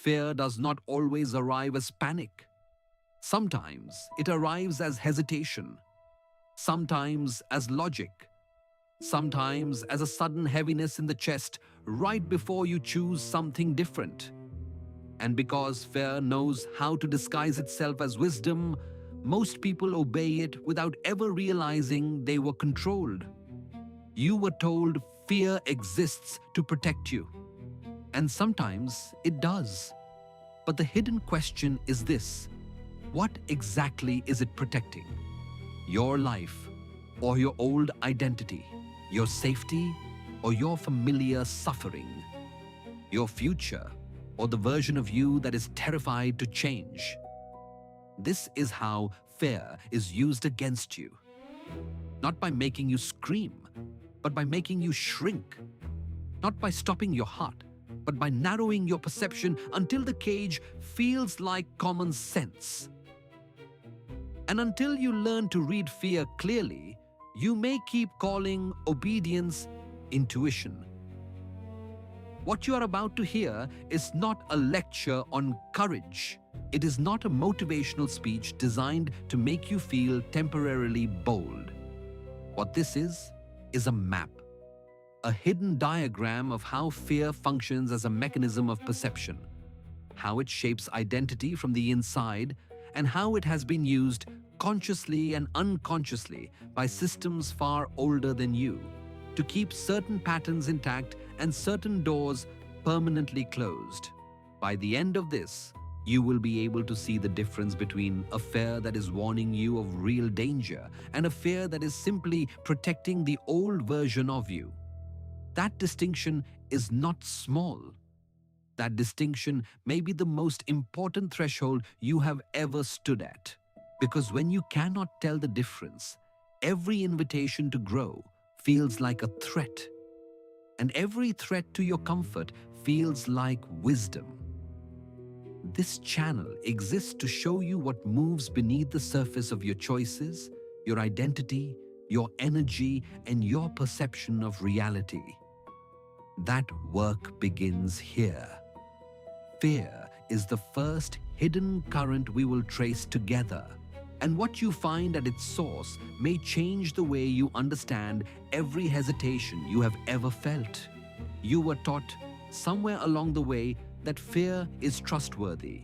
fear does not always arrive as panic. Sometimes it arrives as hesitation, sometimes as logic, sometimes as a sudden heaviness in the chest right before you choose something different. And because fear knows how to disguise itself as wisdom, most people obey it without ever realizing they were controlled. You were told fear exists to protect you, and sometimes it does. But the hidden question is this: what exactly is it protecting? Your life or your old identity? Your safety or your familiar suffering? Your future or the version of you that is terrified to change? This is how fear is used against you. Not by making you scream, but by making you shrink. Not by stopping your heart, but by narrowing your perception until the cage feels like common sense. And until you learn to read fear clearly, you may keep calling obedience intuition. What you are about to hear is not a lecture on courage. It is not a motivational speech designed to make you feel temporarily bold. What this is a map, a hidden diagram of how fear functions as a mechanism of perception, how it shapes identity from the inside, and how it has been used consciously and unconsciously by systems far older than you to keep certain patterns intact and certain doors permanently closed. By the end of this, you will be able to see the difference between a fear that is warning you of real danger and a fear that is simply protecting the old version of you. That distinction is not small. That distinction may be the most important threshold you have ever stood at. Because when you cannot tell the difference, every invitation to grow feels like a threat. And every threat to your comfort feels like wisdom. This channel exists to show you what moves beneath the surface of your choices, your identity, your energy, and your perception of reality. That work begins here. Fear is the first hidden current we will trace together, and what you find at its source may change the way you understand every hesitation you have ever felt. You were taught somewhere along the way that fear is trustworthy,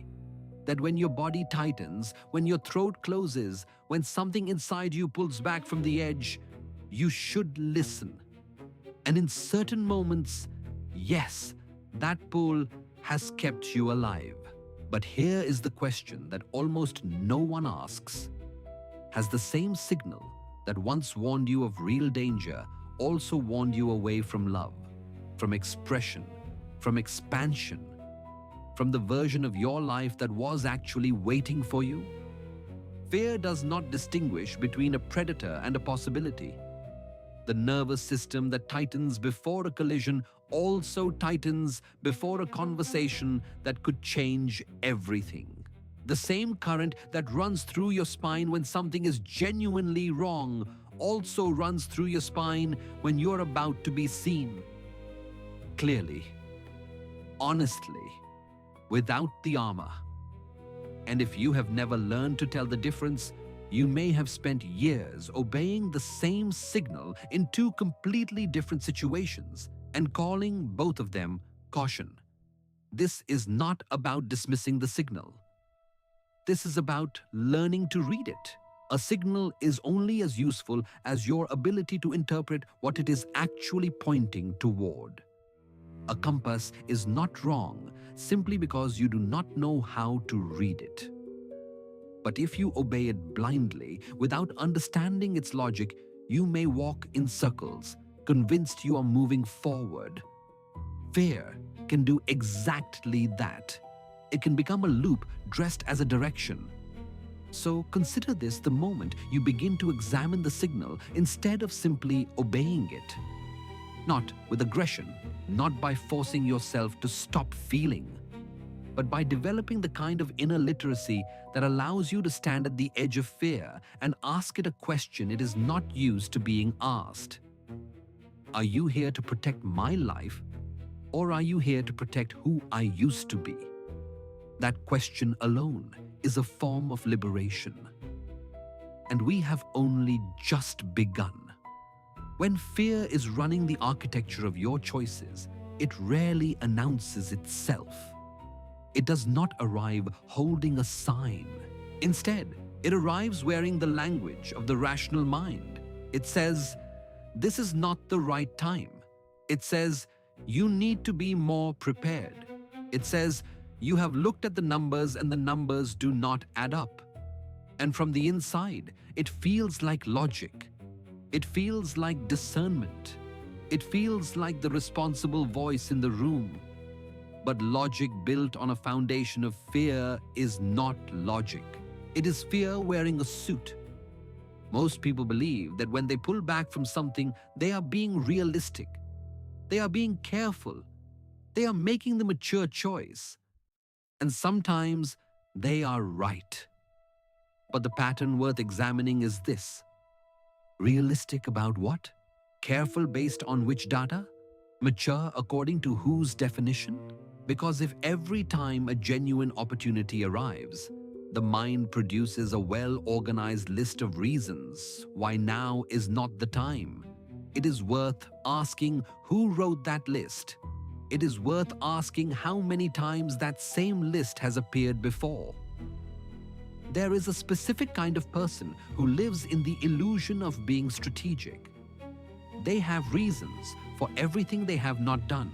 that when your body tightens, when your throat closes, when something inside you pulls back from the edge, you should listen. And in certain moments, yes, that pull has kept you alive. But here is the question that almost no one asks. Has the same signal that once warned you of real danger also warned you away from love, from expression, from expansion, from the version of your life that was actually waiting for you? Fear does not distinguish between a predator and a possibility. The nervous system that tightens before a collision also tightens before a conversation that could change everything. The same current that runs through your spine when something is genuinely wrong also runs through your spine when you're about to be seen. Clearly, honestly, without the armor. And if you have never learned to tell the difference, you may have spent years obeying the same signal in two completely different situations and calling both of them caution. This is not about dismissing the signal. This is about learning to read it. A signal is only as useful as your ability to interpret what it is actually pointing toward. A compass is not wrong simply because you do not know how to read it. But if you obey it blindly, without understanding its logic, you may walk in circles, convinced you are moving forward. Fear can do exactly that. It can become a loop dressed as a direction. So consider this the moment you begin to examine the signal instead of simply obeying it. Not with aggression, not by forcing yourself to stop feeling, but by developing the kind of inner literacy that allows you to stand at the edge of fear and ask it a question it is not used to being asked. Are you here to protect my life, or are you here to protect who I used to be? That question alone is a form of liberation. And we have only just begun. When fear is running the architecture of your choices, it rarely announces itself. It does not arrive holding a sign. Instead, it arrives wearing the language of the rational mind. It says, "This is not the right time." It says, "You need to be more prepared." It says, "You have looked at the numbers and the numbers do not add up." And from the inside, it feels like logic. It feels like discernment. It feels like the responsible voice in the room. But logic built on a foundation of fear is not logic. It is fear wearing a suit. Most people believe that when they pull back from something, they are being realistic. They are being careful. They are making the mature choice. And sometimes they are right. But the pattern worth examining is this. Realistic about what? Careful based on which data? Mature according to whose definition? Because if every time a genuine opportunity arrives, the mind produces a well-organized list of reasons why now is not the time, it is worth asking who wrote that list. It is worth asking how many times that same list has appeared before. There is a specific kind of person who lives in the illusion of being strategic. They have reasons for everything they have not done.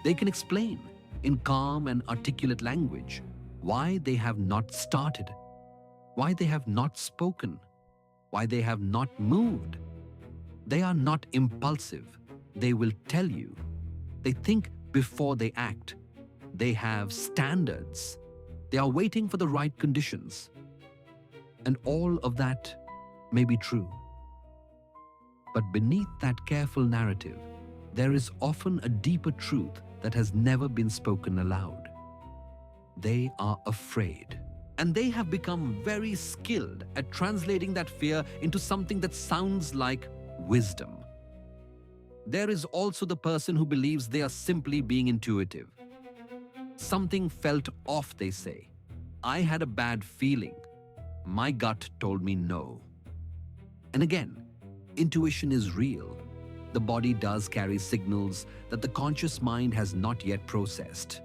They can explain, in calm and articulate language, why they have not started, why they have not spoken, why they have not moved. They are not impulsive. They will tell you. They think before they act. They have standards. They are waiting for the right conditions. And all of that may be true. But beneath that careful narrative, there is often a deeper truth that has never been spoken aloud. They are afraid. And they have become very skilled at translating that fear into something that sounds like wisdom. There is also the person who believes they are simply being intuitive. Something felt off, they say. I had a bad feeling. My gut told me no. And again, intuition is real. The body does carry signals that the conscious mind has not yet processed.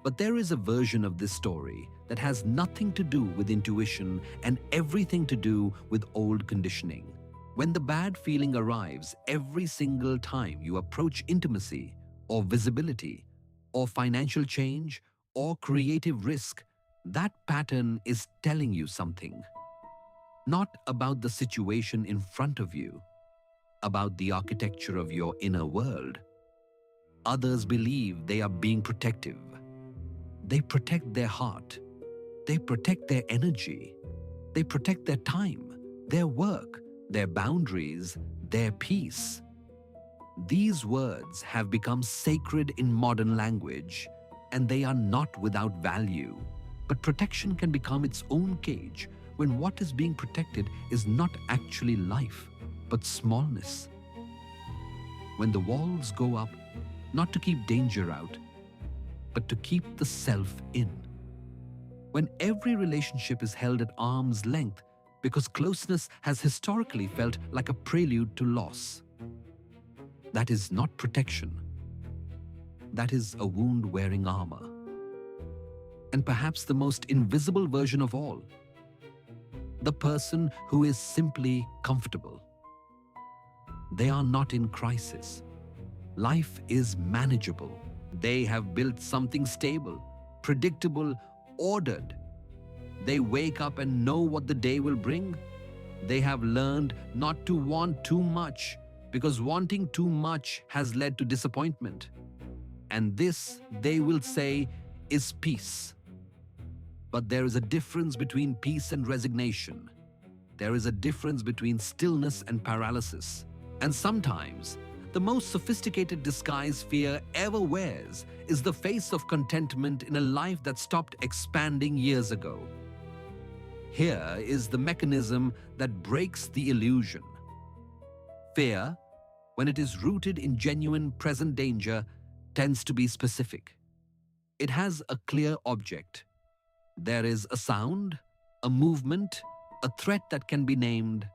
But there is a version of this story that has nothing to do with intuition and everything to do with old conditioning. When the bad feeling arrives every single time you approach intimacy or visibility or financial change or creative risk, that pattern is telling you something. Not about the situation in front of you, about the architecture of your inner world. Others believe they are being protective. They protect their heart. They protect their energy. They protect their time, their work, their boundaries, their peace. These words have become sacred in modern language, and they are not without value. But protection can become its own cage when what is being protected is not actually life, but smallness. When the walls go up, not to keep danger out, but to keep the self in. When every relationship is held at arm's length because closeness has historically felt like a prelude to loss. That is not protection. That is a wound-wearing armor. And perhaps the most invisible version of all, the person who is simply comfortable. They are not in crisis. Life is manageable. They have built something stable, predictable, ordered. They wake up and know what the day will bring. They have learned not to want too much because wanting too much has led to disappointment. And this, they will say, is peace. But there is a difference between peace and resignation. There is a difference between stillness and paralysis. And sometimes, the most sophisticated disguise fear ever wears is the face of contentment in a life that stopped expanding years ago. Here is the mechanism that breaks the illusion. Fear, when it is rooted in genuine present danger, tends to be specific. It has a clear object. There is a sound, a movement, a threat that can be named.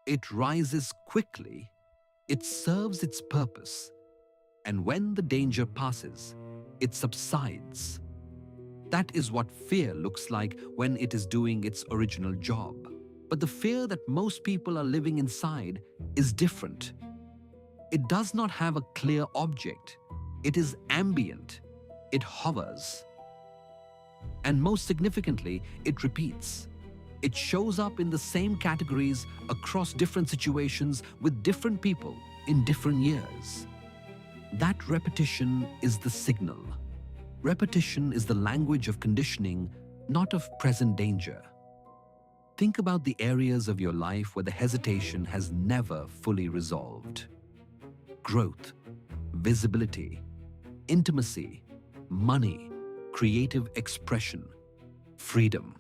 It rises quickly, it serves its purpose, and when the danger passes, it subsides. That is what fear looks like when it is doing its original job. But the fear that most people are living inside is different. It does not have a clear object. It is ambient. It hovers. And most significantly, it repeats. It shows up in the same categories across different situations with different people in different years. That repetition is the signal. Repetition is the language of conditioning, not of present danger. Think about the areas of your life where the hesitation has never fully resolved. Growth, visibility, intimacy, money, creative expression, freedom.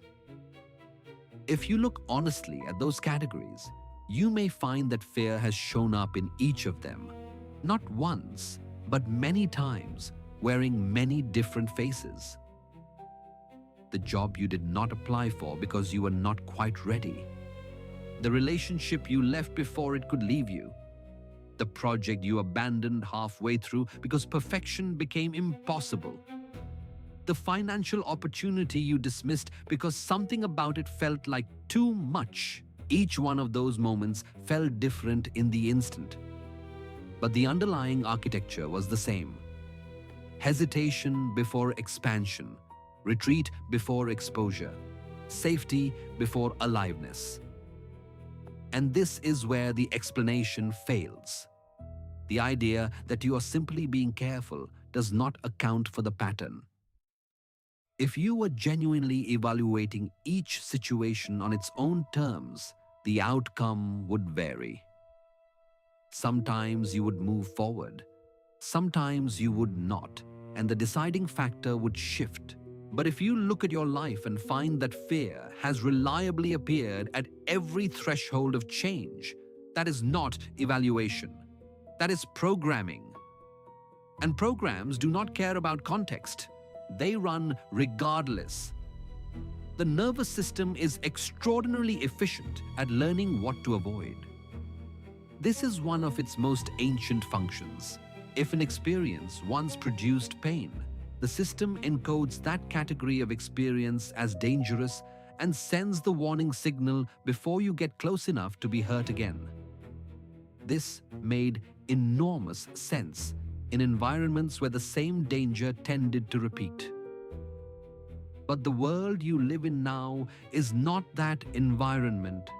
If you look honestly at those categories, you may find that fear has shown up in each of them, not once, but many times, wearing many different faces. The job you did not apply for because you were not quite ready. The relationship you left before it could leave you. The project you abandoned halfway through because perfection became impossible. The financial opportunity you dismissed because something about it felt like too much. Each one of those moments felt different in the instant. But the underlying architecture was the same. Hesitation before expansion, retreat before exposure, safety before aliveness. And this is where the explanation fails. The idea that you are simply being careful does not account for the pattern. If you were genuinely evaluating each situation on its own terms, the outcome would vary. Sometimes you would move forward, sometimes you would not, and the deciding factor would shift. But if you look at your life and find that fear has reliably appeared at every threshold of change, that is not evaluation. That is programming. And programs do not care about context. They run regardless. The nervous system is extraordinarily efficient at learning what to avoid. This is one of its most ancient functions. If an experience once produced pain, the system encodes that category of experience as dangerous and sends the warning signal before you get close enough to be hurt again. This made enormous sense in environments where the same danger tended to repeat. But the world you live in now is not that environment.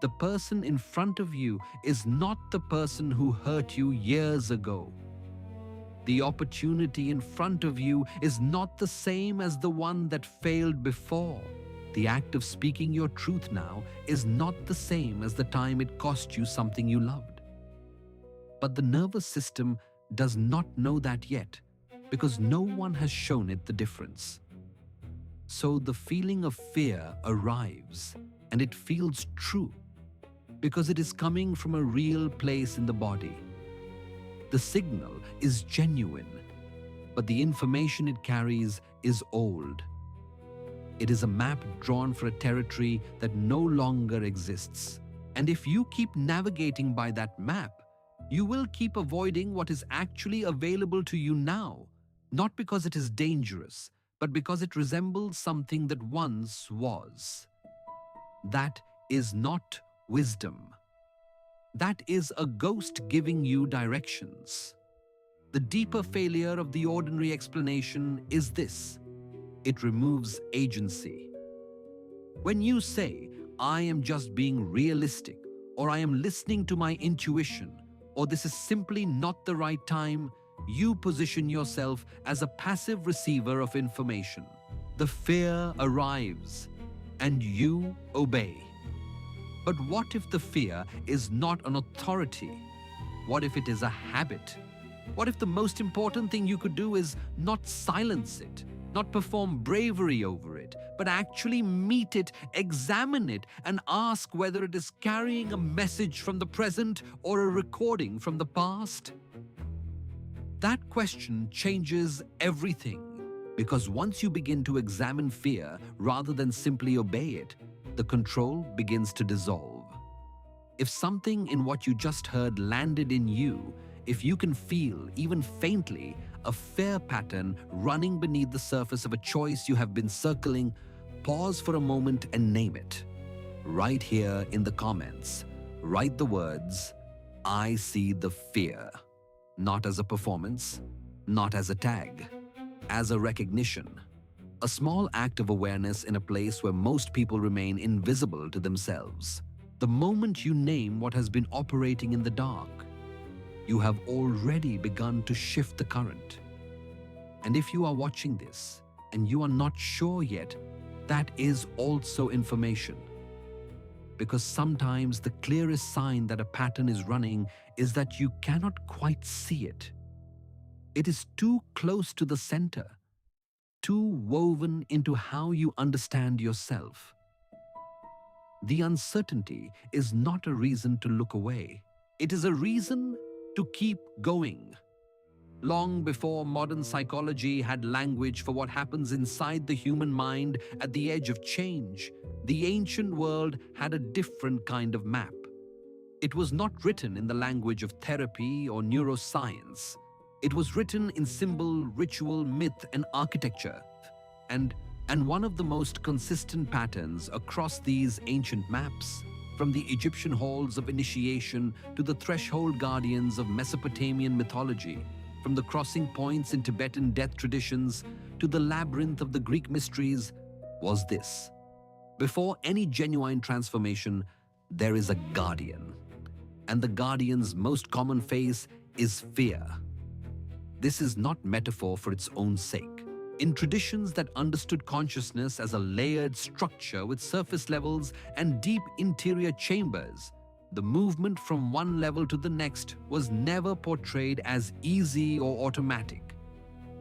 The person in front of you is not the person who hurt you years ago. The opportunity in front of you is not the same as the one that failed before. The act of speaking your truth now is not the same as the time it cost you something you loved. But the nervous system does not know that yet, because no one has shown it the difference. So the feeling of fear arrives, and it feels true, because it is coming from a real place in the body. The signal is genuine, but the information it carries is old. It is a map drawn for a territory that no longer exists. And if you keep navigating by that map, you will keep avoiding what is actually available to you now, not because it is dangerous, but because it resembles something that once was. That is not wisdom. That is a ghost giving you directions. The deeper failure of the ordinary explanation is this: it removes agency. When you say, "I am just being realistic," or "I am listening to my intuition," or "this is simply not the right time," you position yourself as a passive receiver of information. The fear arrives, and you obey. But what if the fear is not an authority? What if it is a habit? What if the most important thing you could do is not silence it, not perform bravery over it, but actually meet it, examine it, and ask whether it is carrying a message from the present or a recording from the past? That question changes everything. Because once you begin to examine fear rather than simply obey it, the control begins to dissolve. If something in what you just heard landed in you, if you can feel, even faintly, a fear pattern running beneath the surface of a choice you have been circling, pause for a moment and name it. Right here in the comments, write the words, "I see the fear." Not as a performance, not as a tag, as a recognition. A small act of awareness in a place where most people remain invisible to themselves. The moment you name what has been operating in the dark, you have already begun to shift the current. And if you are watching this and you are not sure yet, that is also information. Because sometimes the clearest sign that a pattern is running is that you cannot quite see it. It is too close to the center, too woven into how you understand yourself. The uncertainty is not a reason to look away. It is a reason to keep going. Long before modern psychology had language for what happens inside the human mind at the edge of change, the ancient world had a different kind of map. It was not written in the language of therapy or neuroscience. It was written in symbol, ritual, myth, and architecture. And one of the most consistent patterns across these ancient maps, from the Egyptian halls of initiation to the threshold guardians of Mesopotamian mythology, from the crossing points in Tibetan death traditions to the labyrinth of the Greek mysteries, was this: before any genuine transformation, there is a guardian. And the guardian's most common face is fear. This is not metaphor for its own sake. In traditions that understood consciousness as a layered structure with surface levels and deep interior chambers, the movement from one level to the next was never portrayed as easy or automatic.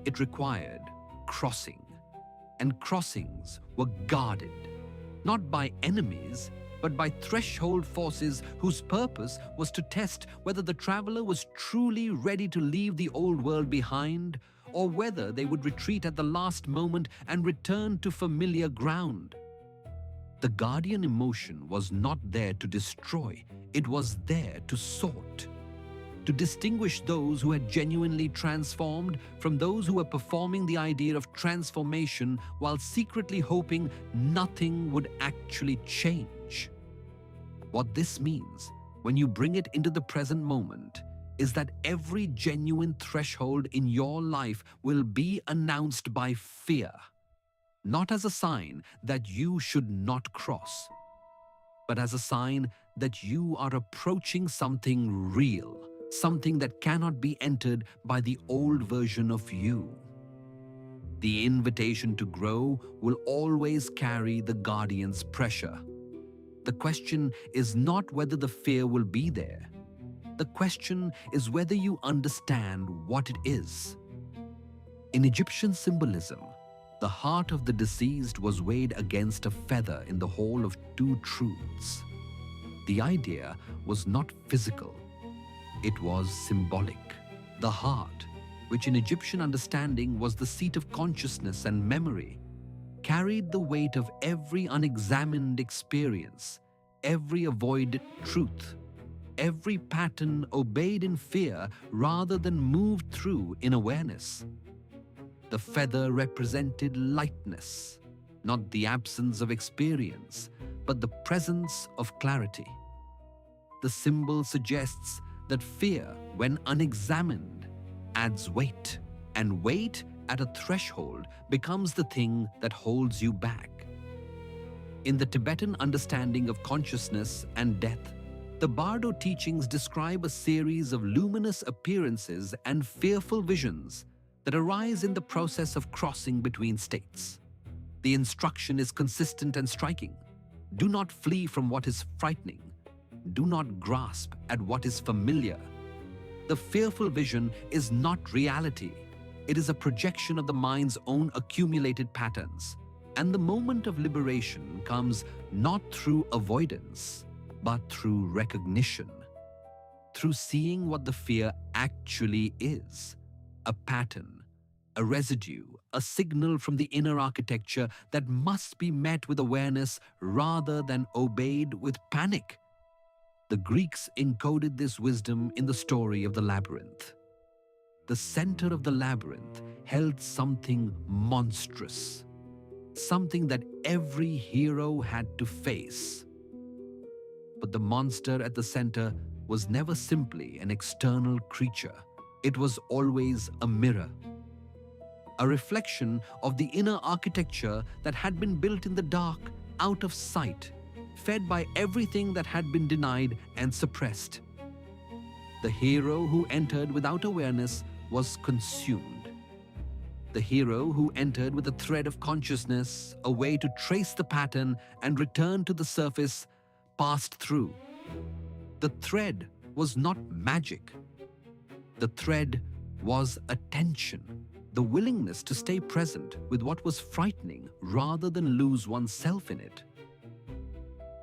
It required crossing, and crossings were guarded, not by enemies, but by threshold forces whose purpose was to test whether the traveler was truly ready to leave the old world behind, or whether they would retreat at the last moment and return to familiar ground. The guardian emotion was not there to destroy, it was there to sort, to distinguish those who had genuinely transformed from those who were performing the idea of transformation while secretly hoping nothing would actually change. What this means, when you bring it into the present moment, is that every genuine threshold in your life will be announced by fear, not as a sign that you should not cross, but as a sign that you are approaching something real, something that cannot be entered by the old version of you. The invitation to grow will always carry the guardian's pressure. The question is not whether the fear will be there. The question is whether you understand what it is. In Egyptian symbolism, the heart of the deceased was weighed against a feather in the hall of two truths. The idea was not physical, it was symbolic. The heart, which in Egyptian understanding was the seat of consciousness and memory, carried the weight of every unexamined experience, every avoided truth, every pattern obeyed in fear rather than moved through in awareness. The feather represented lightness, not the absence of experience, but the presence of clarity. The symbol suggests that fear, when unexamined, adds weight, and weight at a threshold becomes the thing that holds you back. In the Tibetan understanding of consciousness and death, the Bardo teachings describe a series of luminous appearances and fearful visions that arise in the process of crossing between states. The instruction is consistent and striking. Do not flee from what is frightening. Do not grasp at what is familiar. The fearful vision is not reality. It is a projection of the mind's own accumulated patterns. And the moment of liberation comes not through avoidance, but through recognition, through seeing what the fear actually is: a pattern, a residue, a signal from the inner architecture that must be met with awareness rather than obeyed with panic. The Greeks encoded this wisdom in the story of the labyrinth. The center of the labyrinth held something monstrous, something that every hero had to face. But the monster at the center was never simply an external creature. It was always a mirror, a reflection of the inner architecture that had been built in the dark, out of sight, fed by everything that had been denied and suppressed. The hero who entered without awareness was consumed. The hero who entered with a thread of consciousness, a way to trace the pattern and return to the surface, passed through. The thread was not magic. The thread was attention, the willingness to stay present with what was frightening rather than lose oneself in it.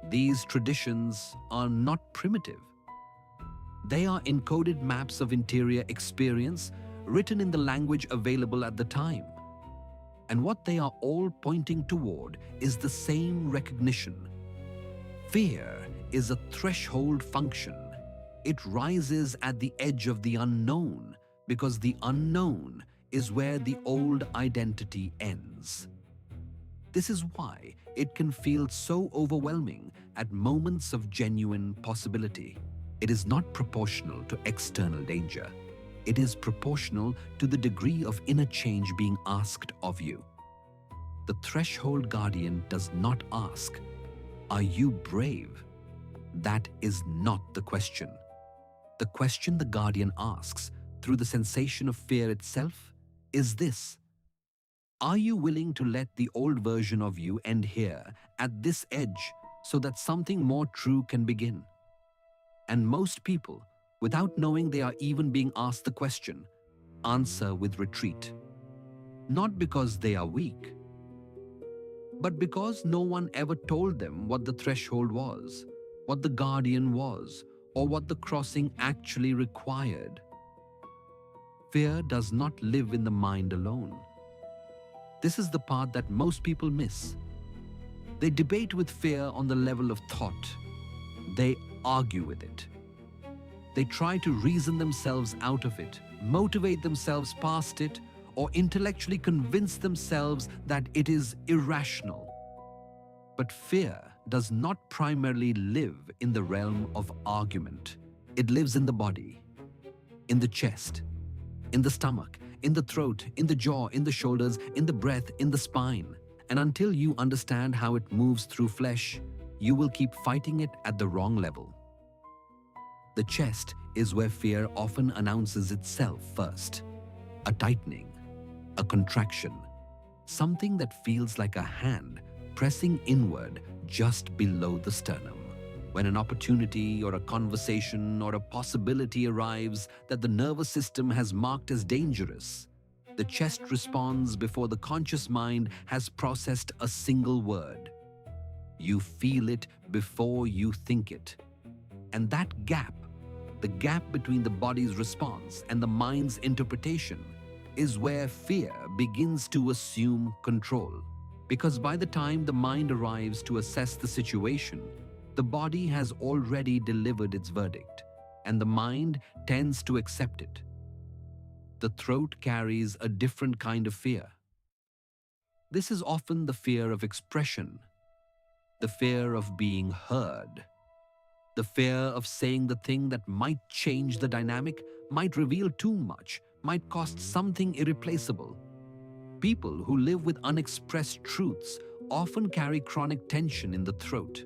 These traditions are not primitive. They are encoded maps of interior experience written in the language available at the time. And what they are all pointing toward is the same recognition. Fear is a threshold function. It rises at the edge of the unknown because the unknown is where the old identity ends. This is why it can feel so overwhelming at moments of genuine possibility. It is not proportional to external danger. It is proportional to the degree of inner change being asked of you. The threshold guardian does not ask, "Are you brave?" That is not the question. The question the guardian asks, through the sensation of fear itself, is this: are you willing to let the old version of you end here, at this edge, so that something more true can begin? And most people, without knowing they are even being asked the question, answer with retreat. Not because they are weak, but because no one ever told them what the threshold was, what the guardian was, or what the crossing actually required. Fear does not live in the mind alone. This is the part that most people miss. They debate with fear on the level of thought. They argue with it. They try to reason themselves out of it, motivate themselves past it, or intellectually convince themselves that it is irrational. But fear does not primarily live in the realm of argument. It lives in the body, in the chest, in the stomach, in the throat, in the jaw, in the shoulders, in the breath, in the spine. And until you understand how it moves through flesh, you will keep fighting it at the wrong level. The chest is where fear often announces itself first. A tightening, a contraction, something that feels like a hand pressing inward just below the sternum. When an opportunity or a conversation or a possibility arrives that the nervous system has marked as dangerous, the chest responds before the conscious mind has processed a single word. You feel it before you think it. And that gap, the gap between the body's response and the mind's interpretation, is where fear begins to assume control. Because by the time the mind arrives to assess the situation, the body has already delivered its verdict, and the mind tends to accept it. The throat carries a different kind of fear. This is often the fear of expression, the fear of being heard, the fear of saying the thing that might change the dynamic, might reveal too much, might cost something irreplaceable. People who live with unexpressed truths often carry chronic tension in the throat.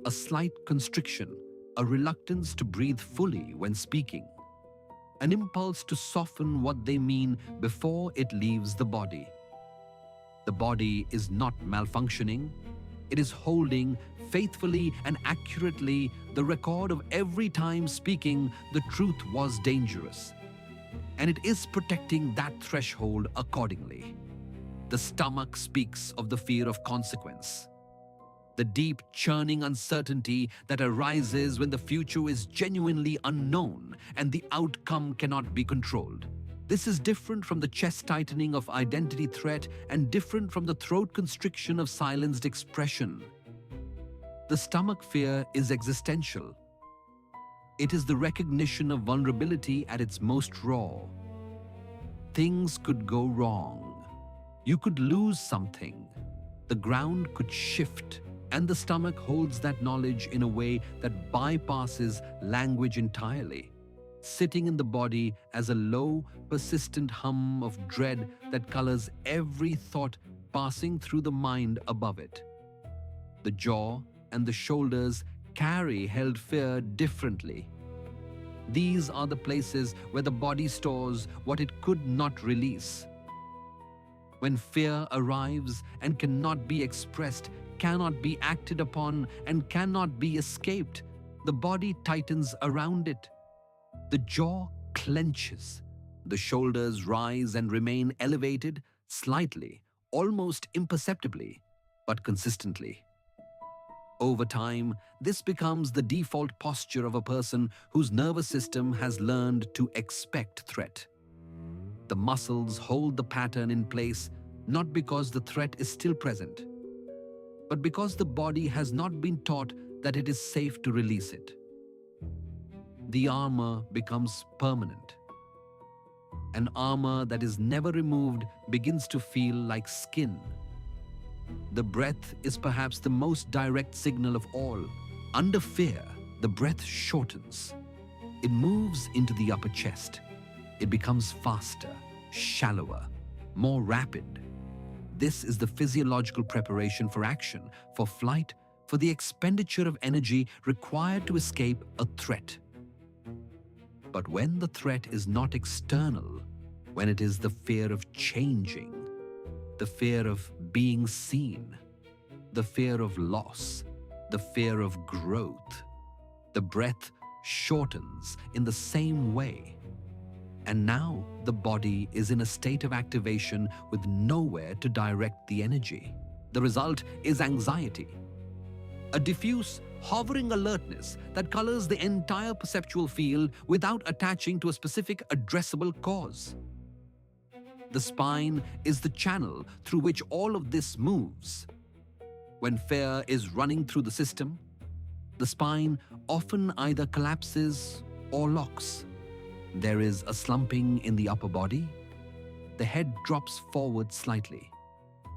A slight constriction, a reluctance to breathe fully when speaking, an impulse to soften what they mean before it leaves the body. The body is not malfunctioning. It is holding faithfully and accurately the record of every time speaking the truth was dangerous. And it is protecting that threshold accordingly. The stomach speaks of the fear of consequence, the deep churning uncertainty that arises when the future is genuinely unknown and the outcome cannot be controlled. This is different from the chest tightening of identity threat and different from the throat constriction of silenced expression. The stomach fear is existential. It is the recognition of vulnerability at its most raw. Things could go wrong. You could lose something. The ground could shift, and the stomach holds that knowledge in a way that bypasses language entirely, sitting in the body as a low, persistent hum of dread that colors every thought passing through the mind above it. The jaw and the shoulders carry held fear differently. These are the places where the body stores what it could not release. When fear arrives and cannot be expressed, cannot be acted upon, and cannot be escaped, the body tightens around it. The jaw clenches. The shoulders rise and remain elevated slightly, almost imperceptibly, but consistently. Over time, this becomes the default posture of a person whose nervous system has learned to expect threat. The muscles hold the pattern in place not because the threat is still present, but because the body has not been taught that it is safe to release it. The armor becomes permanent. An armor that is never removed begins to feel like skin. The breath is perhaps the most direct signal of all. Under fear, the breath shortens. It moves into the upper chest. It becomes faster, shallower, more rapid. This is the physiological preparation for action, for flight, for the expenditure of energy required to escape a threat. But when the threat is not external, when it is the fear of changing, the fear of being seen, the fear of loss, the fear of growth, the breath shortens in the same way. And now the body is in a state of activation with nowhere to direct the energy. The result is anxiety, a diffuse, hovering alertness that colors the entire perceptual field without attaching to a specific addressable cause. The spine is the channel through which all of this moves. When fear is running through the system, the spine often either collapses or locks. There is a slumping in the upper body. The head drops forward slightly.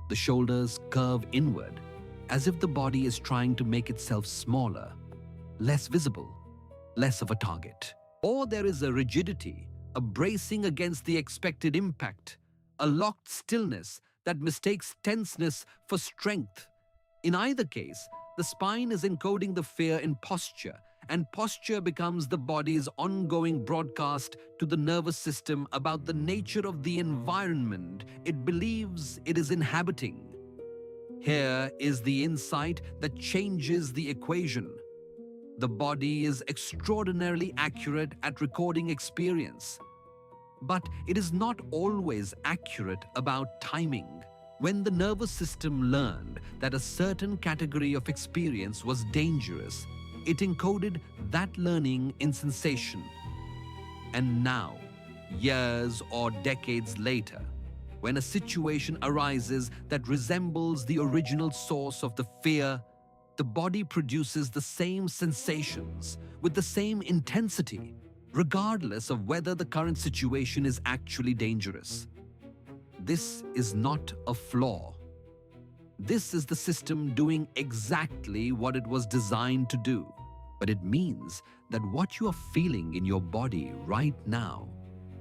The shoulders curve inward, as if the body is trying to make itself smaller, less visible, less of a target. Or there is a rigidity, a bracing against the expected impact, a locked stillness that mistakes tenseness for strength. In either case, the spine is encoding the fear in posture, and posture becomes the body's ongoing broadcast to the nervous system about the nature of the environment it believes it is inhabiting. Here is the insight that changes the equation. The body is extraordinarily accurate at recording experience, but it is not always accurate about timing. When the nervous system learned that a certain category of experience was dangerous, it encoded that learning in sensation. And now, years or decades later, when a situation arises that resembles the original source of the fear, the body produces the same sensations with the same intensity, regardless of whether the current situation is actually dangerous. This is not a flaw. This is the system doing exactly what it was designed to do. But it means that what you are feeling in your body right now,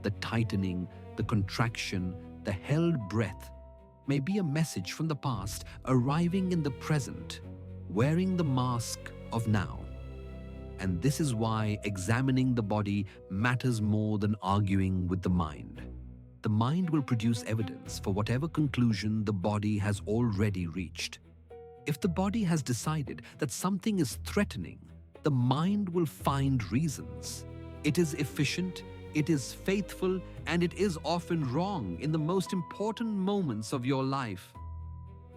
the tightening, the contraction, the held breath, may be a message from the past arriving in the present, wearing the mask of now. And this is why examining the body matters more than arguing with the mind. The mind will produce evidence for whatever conclusion the body has already reached. If the body has decided that something is threatening, the mind will find reasons. It is efficient, it is faithful, and it is often wrong in the most important moments of your life.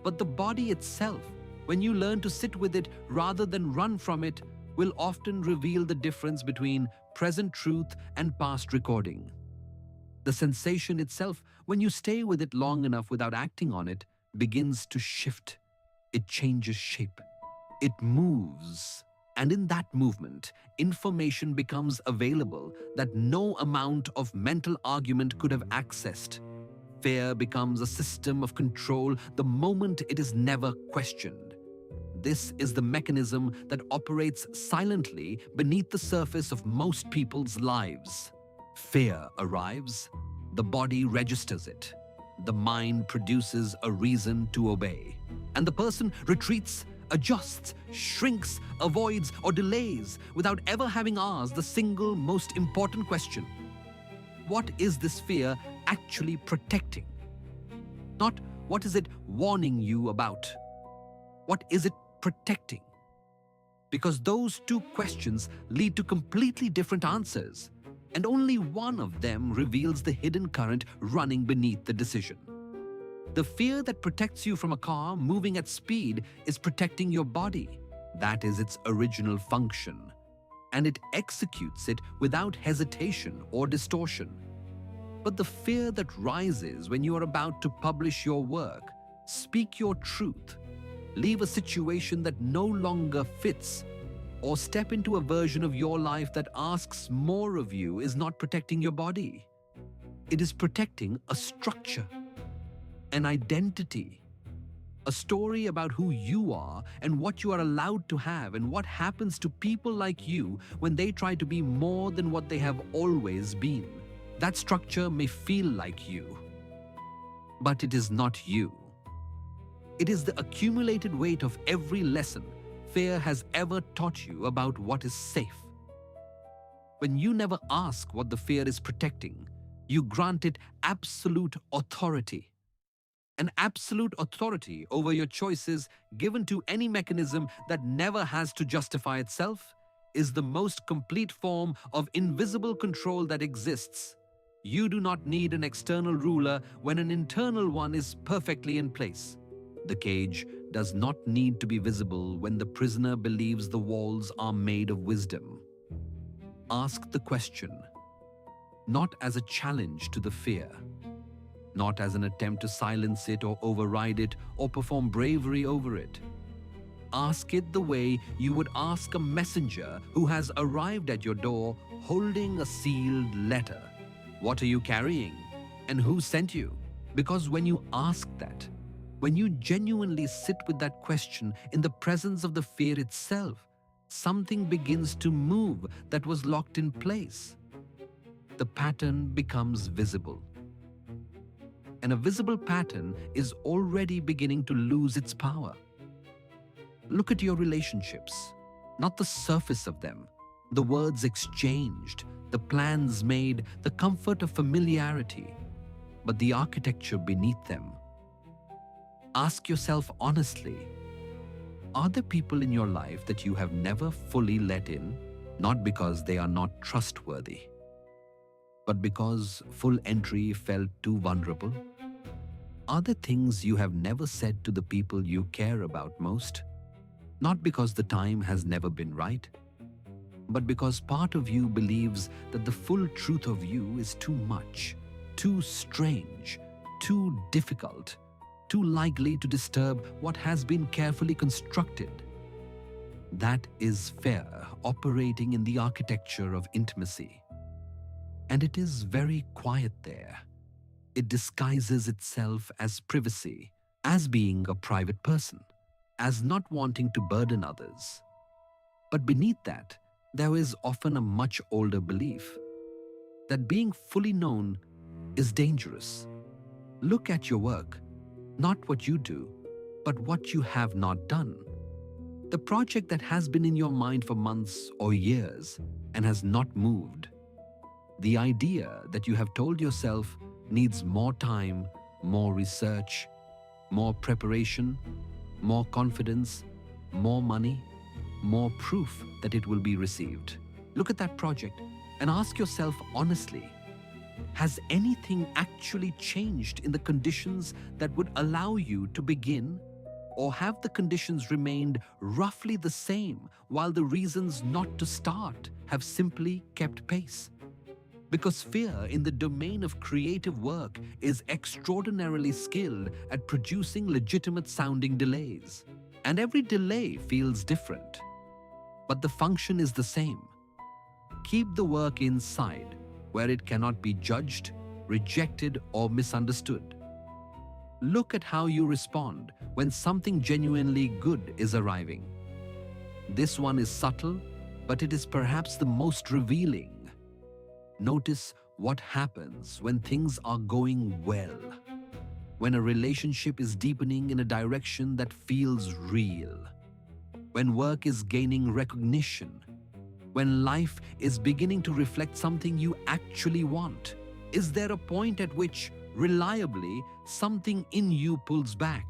But the body itself, when you learn to sit with it rather than run from it, will often reveal the difference between present truth and past recording. The sensation itself, when you stay with it long enough without acting on it, begins to shift. It changes shape. It moves. And in that movement, information becomes available that no amount of mental argument could have accessed. Fear becomes a system of control the moment it is never questioned. This is the mechanism that operates silently beneath the surface of most people's lives. Fear arrives, the body registers it, the mind produces a reason to obey, and the person retreats, adjusts, shrinks, avoids, or delays without ever having asked the single most important question. What is this fear actually protecting? Not what is it warning you about? What is it protecting? Because those two questions lead to completely different answers, and only one of them reveals the hidden current running beneath the decision. The fear that protects you from a car moving at speed is protecting your body. That is its original function, and it executes it without hesitation or distortion. But the fear that rises when you are about to publish your work, speak your truth, leave a situation that no longer fits, or step into a version of your life that asks more of you is not protecting your body. It is protecting a structure, an identity, a story about who you are and what you are allowed to have and what happens to people like you when they try to be more than what they have always been. That structure may feel like you, but it is not you. It is the accumulated weight of every lesson fear has ever taught you about what is safe. When you never ask what the fear is protecting, you grant it absolute authority. An absolute authority over your choices given to any mechanism that never has to justify itself is the most complete form of invisible control that exists. You do not need an external ruler when an internal one is perfectly in place. The cage does not need to be visible when the prisoner believes the walls are made of wisdom. Ask the question, not as a challenge to the fear, not as an attempt to silence it or override it or perform bravery over it. Ask it the way you would ask a messenger who has arrived at your door holding a sealed letter. What are you carrying? And who sent you? Because when you ask that, when you genuinely sit with that question in the presence of the fear itself, something begins to move that was locked in place. The pattern becomes visible. And a visible pattern is already beginning to lose its power. Look at your relationships, not the surface of them, the words exchanged, the plans made, the comfort of familiarity, but the architecture beneath them. Ask yourself honestly, are there people in your life that you have never fully let in, not because they are not trustworthy, but because full entry felt too vulnerable? Are there things you have never said to the people you care about most, not because the time has never been right, but because part of you believes that the full truth of you is too much, too strange, too difficult, too likely to disturb what has been carefully constructed? That is fear operating in the architecture of intimacy. And it is very quiet there. It disguises itself as privacy, as being a private person, as not wanting to burden others. But beneath that, there is often a much older belief that being fully known is dangerous. Look at your work, not what you do, but what you have not done. The project that has been in your mind for months or years and has not moved. The idea that you have told yourself needs more time, more research, more preparation, more confidence, more money, more proof that it will be received. Look at that project and ask yourself honestly, has anything actually changed in the conditions that would allow you to begin? Or have the conditions remained roughly the same while the reasons not to start have simply kept pace? Because fear in the domain of creative work is extraordinarily skilled at producing legitimate sounding delays. And every delay feels different, but the function is the same. Keep the work inside, where it cannot be judged, rejected, or misunderstood. Look at how you respond when something genuinely good is arriving. This one is subtle, but it is perhaps the most revealing. Notice what happens when things are going well, when a relationship is deepening in a direction that feels real, when work is gaining recognition, when life is beginning to reflect something you actually want. Is there a point at which, reliably, something in you pulls back?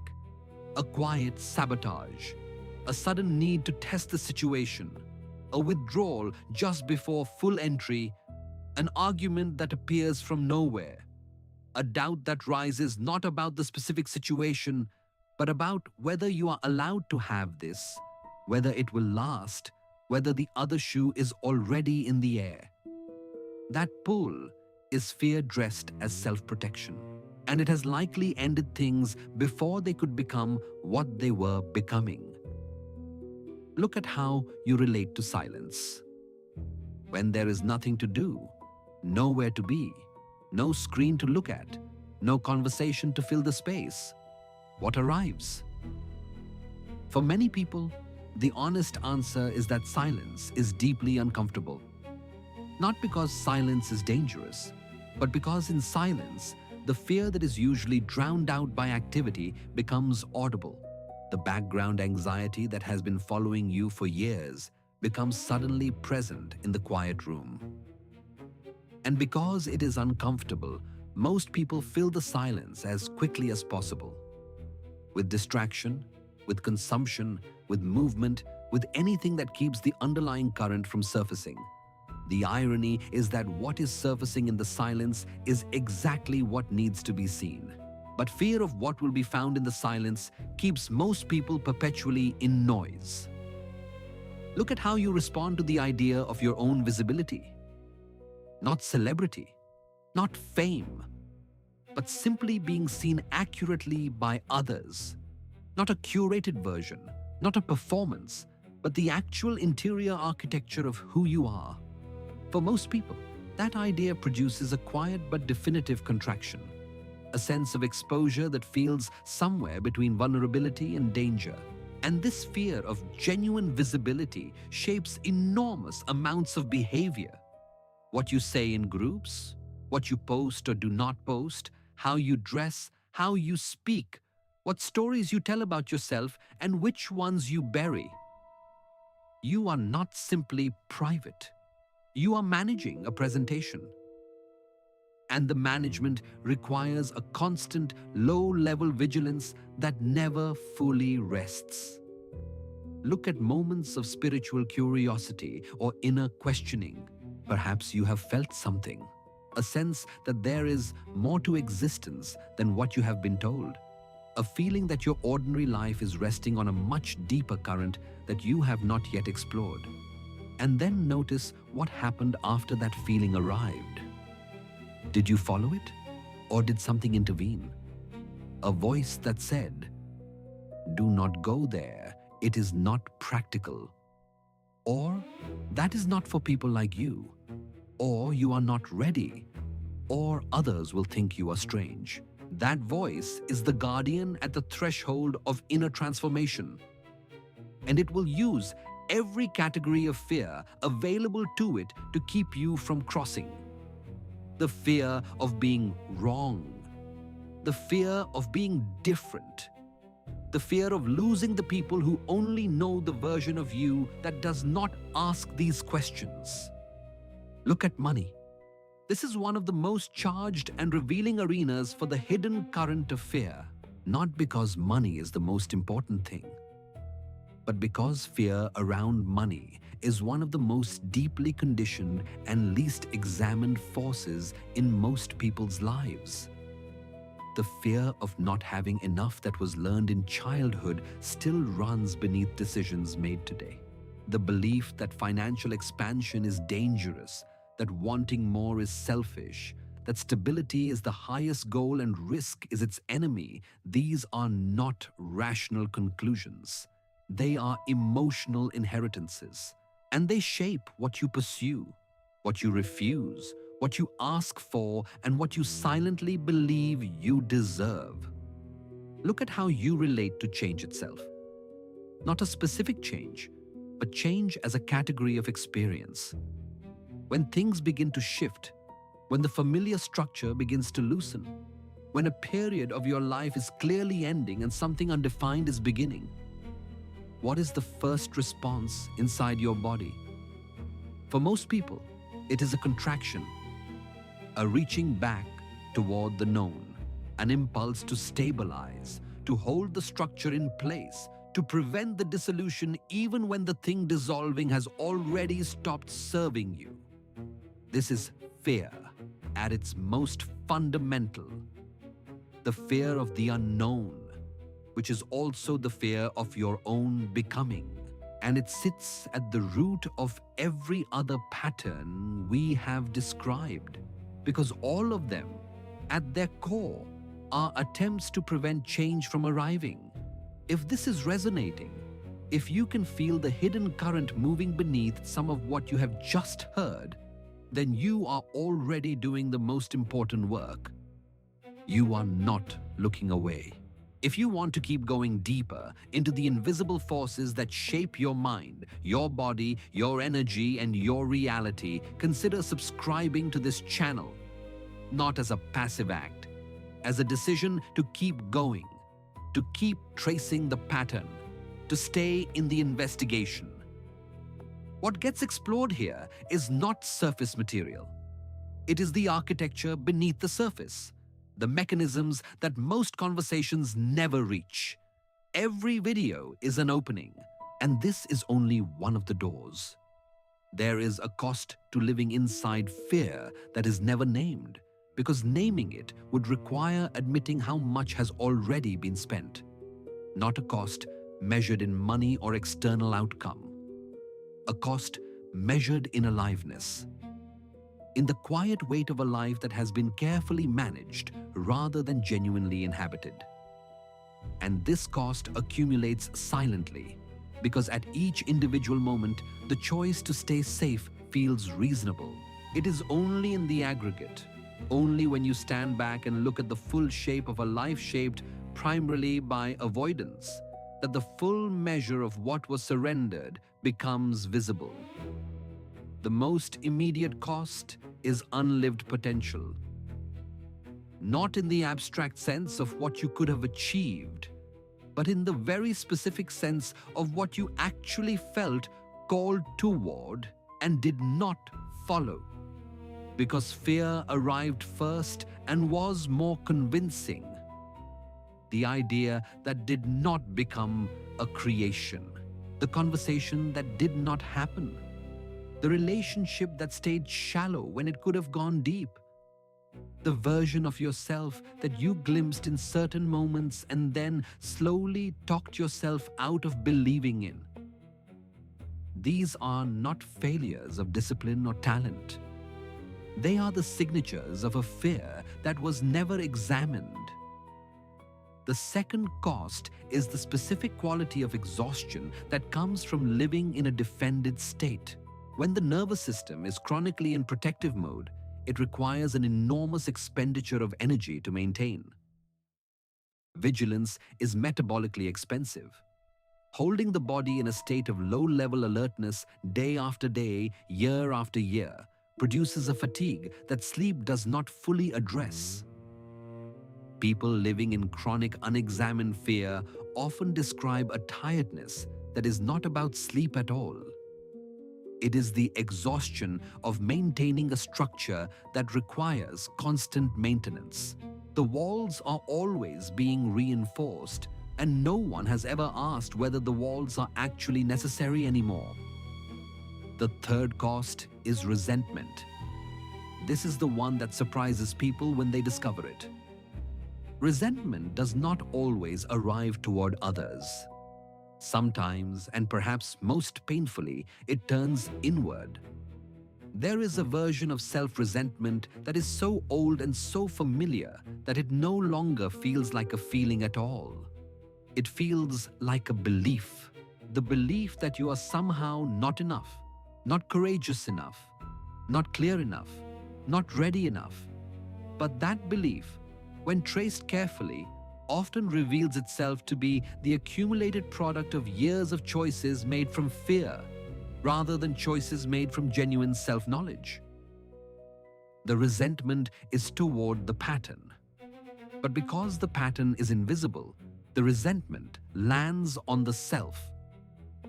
A quiet sabotage, a sudden need to test the situation, a withdrawal just before full entry, an argument that appears from nowhere, a doubt that rises not about the specific situation, but about whether you are allowed to have this, whether it will last, whether the other shoe is already in the air. That pull is fear dressed as self-protection, and it has likely ended things before they could become what they were becoming. Look at how you relate to silence. When there is nothing to do, nowhere to be, no screen to look at, no conversation to fill the space, what arrives? For many people, the honest answer is that silence is deeply uncomfortable. Not because silence is dangerous, but because in silence, the fear that is usually drowned out by activity becomes audible. The background anxiety that has been following you for years becomes suddenly present in the quiet room. And because it is uncomfortable, most people fill the silence as quickly as possible. With distraction, with consumption, with movement, with anything that keeps the underlying current from surfacing. The irony is that what is surfacing in the silence is exactly what needs to be seen. But fear of what will be found in the silence keeps most people perpetually in noise. Look at how you respond to the idea of your own visibility. Not celebrity, not fame, but simply being seen accurately by others. Not a curated version, not a performance, but the actual interior architecture of who you are. For most people, that idea produces a quiet but definitive contraction, a sense of exposure that feels somewhere between vulnerability and danger. And this fear of genuine visibility shapes enormous amounts of behavior. What you say in groups, what you post or do not post, how you dress, how you speak, what stories you tell about yourself, and which ones you bury. You are not simply private. You are managing a presentation. And the management requires a constant, low-level vigilance that never fully rests. Look at moments of spiritual curiosity or inner questioning. Perhaps you have felt something, a sense that there is more to existence than what you have been told, a feeling that your ordinary life is resting on a much deeper current that you have not yet explored. And then notice what happened after that feeling arrived. Did you follow it? Or did something intervene? A voice that said, "Do not go there, it is not practical." Or, "That is not for people like you." Or, "You are not ready." Or, "Others will think you are strange." That voice is the guardian at the threshold of inner transformation. And it will use every category of fear available to it to keep you from crossing. The fear of being wrong, the fear of being different, the fear of losing the people who only know the version of you that does not ask these questions. Look at money. This is one of the most charged and revealing arenas for the hidden current of fear, not because money is the most important thing, but because fear around money is one of the most deeply conditioned and least examined forces in most people's lives. The fear of not having enough that was learned in childhood still runs beneath decisions made today. The belief that financial expansion is dangerous, that wanting more is selfish, that stability is the highest goal and risk is its enemy, these are not rational conclusions. They are emotional inheritances, and they shape what you pursue, what you refuse, what you ask for, and what you silently believe you deserve. Look at how you relate to change itself. Not a specific change, but change as a category of experience. When things begin to shift, when the familiar structure begins to loosen, when a period of your life is clearly ending and something undefined is beginning, what is the first response inside your body? For most people, it is a contraction, a reaching back toward the known, an impulse to stabilize, to hold the structure in place, to prevent the dissolution even when the thing dissolving has already stopped serving you. This is fear at its most fundamental, the fear of the unknown, which is also the fear of your own becoming. And it sits at the root of every other pattern we have described, because all of them, at their core, are attempts to prevent change from arriving. If this is resonating, if you can feel the hidden current moving beneath some of what you have just heard, then you are already doing the most important work. You are not looking away. If you want to keep going deeper into the invisible forces that shape your mind, your body, your energy, and your reality, consider subscribing to this channel, not as a passive act, as a decision to keep going, to keep tracing the pattern, to stay in the investigation. What gets explored here is not surface material. It is the architecture beneath the surface, the mechanisms that most conversations never reach. Every video is an opening, and this is only one of the doors. There is a cost to living inside fear that is never named, because naming it would require admitting how much has already been spent. Not a cost measured in money or external outcome. A cost measured in aliveness, in the quiet weight of a life that has been carefully managed rather than genuinely inhabited. And this cost accumulates silently, because at each individual moment, the choice to stay safe feels reasonable. It is only in the aggregate, only when you stand back and look at the full shape of a life shaped primarily by avoidance, that the full measure of what was surrendered becomes visible. The most immediate cost is unlived potential. Not in the abstract sense of what you could have achieved, but in the very specific sense of what you actually felt called toward and did not follow. Because fear arrived first and was more convincing. The idea that did not become a creation, the conversation that did not happen, the relationship that stayed shallow when it could have gone deep, the version of yourself that you glimpsed in certain moments and then slowly talked yourself out of believing in. These are not failures of discipline or talent. They are the signatures of a fear that was never examined. The second cost is the specific quality of exhaustion that comes from living in a defended state. When the nervous system is chronically in protective mode, it requires an enormous expenditure of energy to maintain. Vigilance is metabolically expensive. Holding the body in a state of low-level alertness day after day, year after year, produces a fatigue that sleep does not fully address. People living in chronic unexamined fear often describe a tiredness that is not about sleep at all. It is the exhaustion of maintaining a structure that requires constant maintenance. The walls are always being reinforced, and no one has ever asked whether the walls are actually necessary anymore. The third cost is resentment. This is the one that surprises people when they discover it. Resentment does not always arrive toward others. Sometimes, and perhaps most painfully, it turns inward. There is a version of self-resentment that is so old and so familiar that it no longer feels like a feeling at all. It feels like a belief, the belief that you are somehow not enough, not courageous enough, not clear enough, not ready enough. But that belief, when traced carefully, often reveals itself to be the accumulated product of years of choices made from fear, rather than choices made from genuine self-knowledge. The resentment is toward the pattern. But because the pattern is invisible, the resentment lands on the self.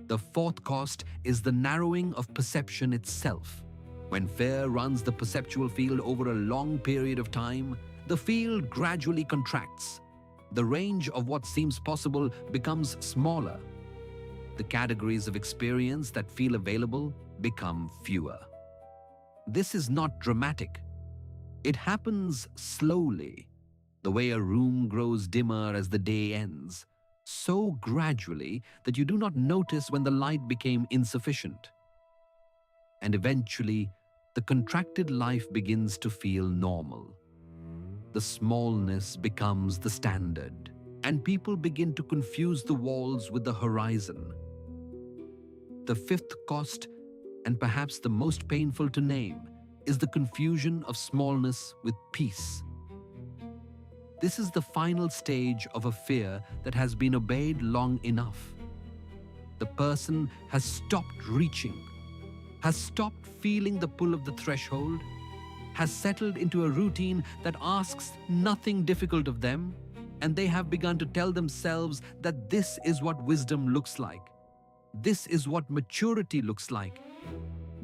The fourth cost is the narrowing of perception itself. When fear runs the perceptual field over a long period of time, the field gradually contracts. The range of what seems possible becomes smaller. The categories of experience that feel available become fewer. This is not dramatic. It happens slowly, the way a room grows dimmer as the day ends, so gradually that you do not notice when the light became insufficient. And eventually, the contracted life begins to feel normal. The smallness becomes the standard, and people begin to confuse the walls with the horizon. The fifth cost, and perhaps the most painful to name, is the confusion of smallness with peace. This is the final stage of a fear that has been obeyed long enough. The person has stopped reaching, has stopped feeling the pull of the threshold, has settled into a routine that asks nothing difficult of them, and they have begun to tell themselves that this is what wisdom looks like. This is what maturity looks like.